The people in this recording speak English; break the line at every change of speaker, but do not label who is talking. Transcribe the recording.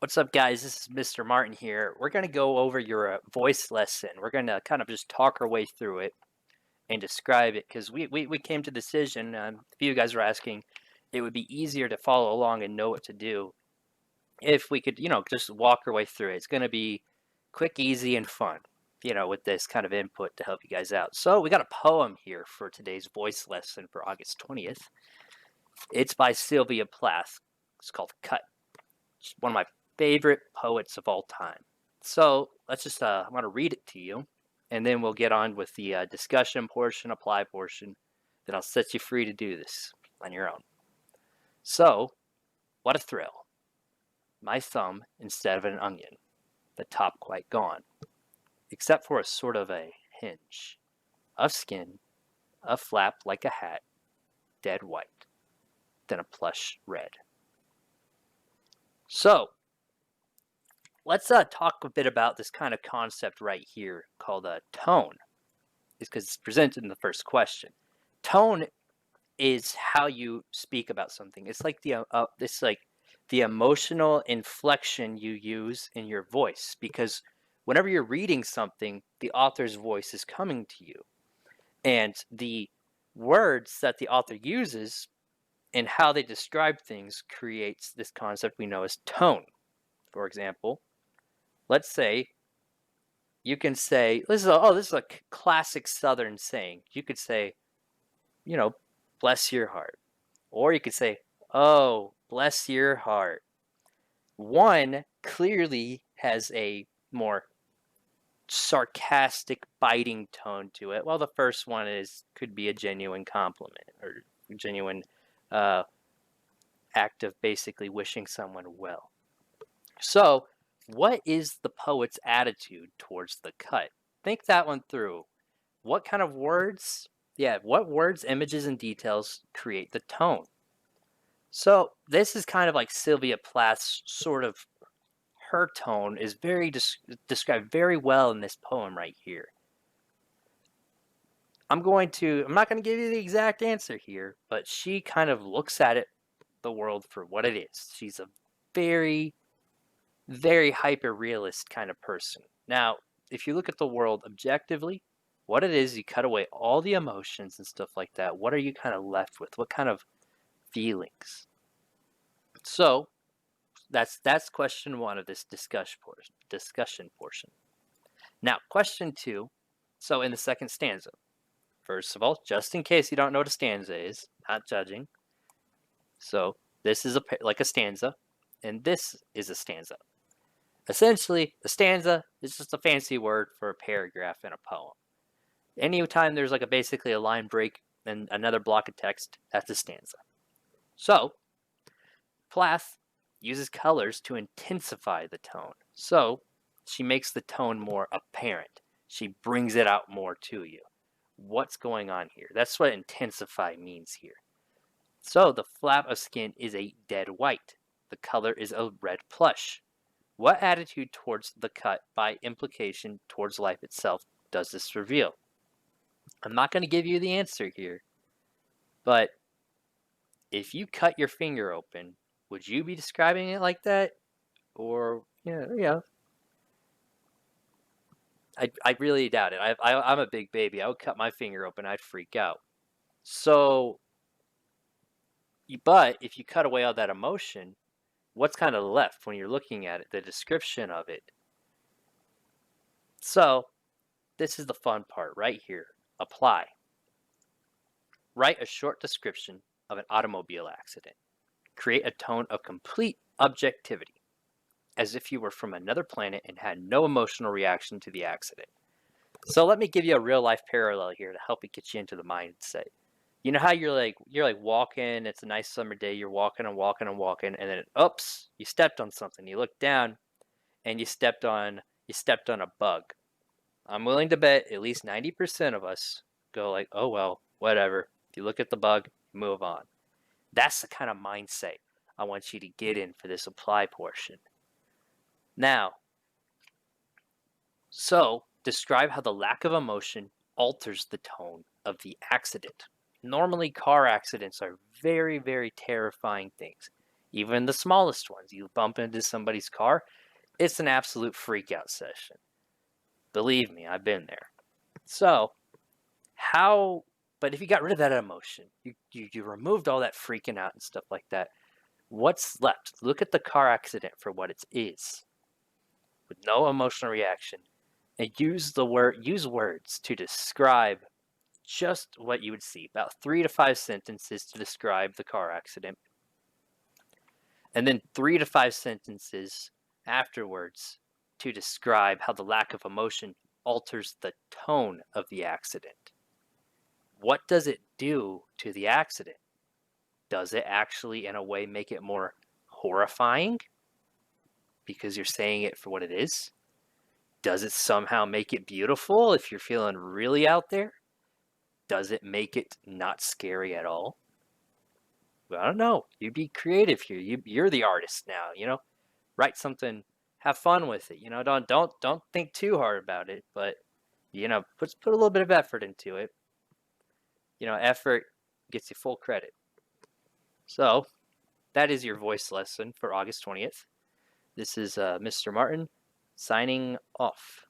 What's up, guys? This is Mr. Martin here. We're going to go over your voice lesson. We're going to kind of just talk our way through it and describe it because we came to the decision. A few of you guys were asking, it would be easier to follow along and know what to do if we could, just walk our way through it. It's going to be quick, easy, and fun, with this kind of input to help you guys out. So we got a poem here for today's voice lesson for August 20th. It's by Sylvia Plath. It's called Cut. It's one of my favorite poets of all time. So let's just, I'm going to read it to you, and then we'll get on with the discussion portion, apply portion. Then I'll set you free to do this on your own. So, what a thrill. My thumb instead of an onion, the top quite gone, except for a sort of a hinge of skin, a flap like a hat, dead white, then a plush red. So, let's talk a bit about this kind of concept right here called a tone. Is because it's presented in the first question. Tone is how you speak about something. It's like the emotional inflection you use in your voice, because whenever you're reading something, the author's voice is coming to you, and the words that the author uses and how they describe things creates this concept we know as tone. For example, let's say you can say, this is a classic Southern saying. You could say, bless your heart. Or you could say, oh, bless your heart. One clearly has a more sarcastic, biting tone to it, while the first one could be a genuine compliment or genuine act of basically wishing someone well. So, what is the poet's attitude towards the cut? Think that one through. What kind of words, what words, images, and details create the tone? So this is kind of like Sylvia Plath's sort of, her tone is very described very well in this poem right here. I'm not going to give you the exact answer here, but she kind of looks at the world for what it is. She's a very, very hyper-realist kind of person. Now, if you look at the world objectively, what it is, you cut away all the emotions and stuff like that. What are you kind of left with? What kind of feelings? So that's question one of this discussion portion. Now, question two. So in the second stanza, first of all, just in case you don't know what a stanza is, not judging. So this is like a stanza, and this is a stanza. Essentially, a stanza is just a fancy word for a paragraph in a poem. Anytime there's like basically a line break and another block of text, that's a stanza. So, Plath uses colors to intensify the tone. So, she makes the tone more apparent. She brings it out more to you. What's going on here? That's what intensify means here. So, the flap of skin is a dead white. The color is a red plush. What attitude towards the cut, by implication towards life itself, does this reveal? I'm not going to give you the answer here, but if you cut your finger open, would you be describing it like that? Or, I really doubt it. I'm a big baby. I would cut my finger open, I'd freak out. So, but if you cut away all that emotion, what's kind of left when you're looking at it, the description of it? So, this is the fun part right here. Apply. Write a short description of an automobile accident. Create a tone of complete objectivity, as if you were from another planet and had no emotional reaction to the accident. So let me give you a real life parallel here to help it get you into the mindset. You know how you're like walking, it's a nice summer day, you're walking and walking and walking, and then oops, you stepped on something. You look down and you stepped on a bug. I'm willing to bet at least 90% of us go like, oh well, whatever. If you look at the bug, move on. That's the kind of mindset I want you to get in for this apply portion. Now, so describe how the lack of emotion alters the tone of the accident. Normally, car accidents are very, very terrifying things. Even the smallest ones. You bump into somebody's car, it's an absolute freak out session. Believe me, I've been there. So, but if you got rid of that emotion, you removed all that freaking out and stuff like that, what's left? Look at the car accident for what it is, with no emotional reaction, and use words to describe just what you would see. About 3 to 5 sentences to describe the car accident, and then 3 to 5 sentences afterwards to describe how the lack of emotion alters the tone of the accident. What does it do to the accident? Does it actually, in a way, make it more horrifying because you're saying it for what it is? Does it somehow make it beautiful if you're feeling really out there? Does it make it not scary at all? Well, I don't know. You be creative here. You're the artist now. Write something. Have fun with it. Don't think too hard about it. But put a little bit of effort into it. Effort gets you full credit. So that is your voice lesson for August 20th. This is Mr. Martin signing off.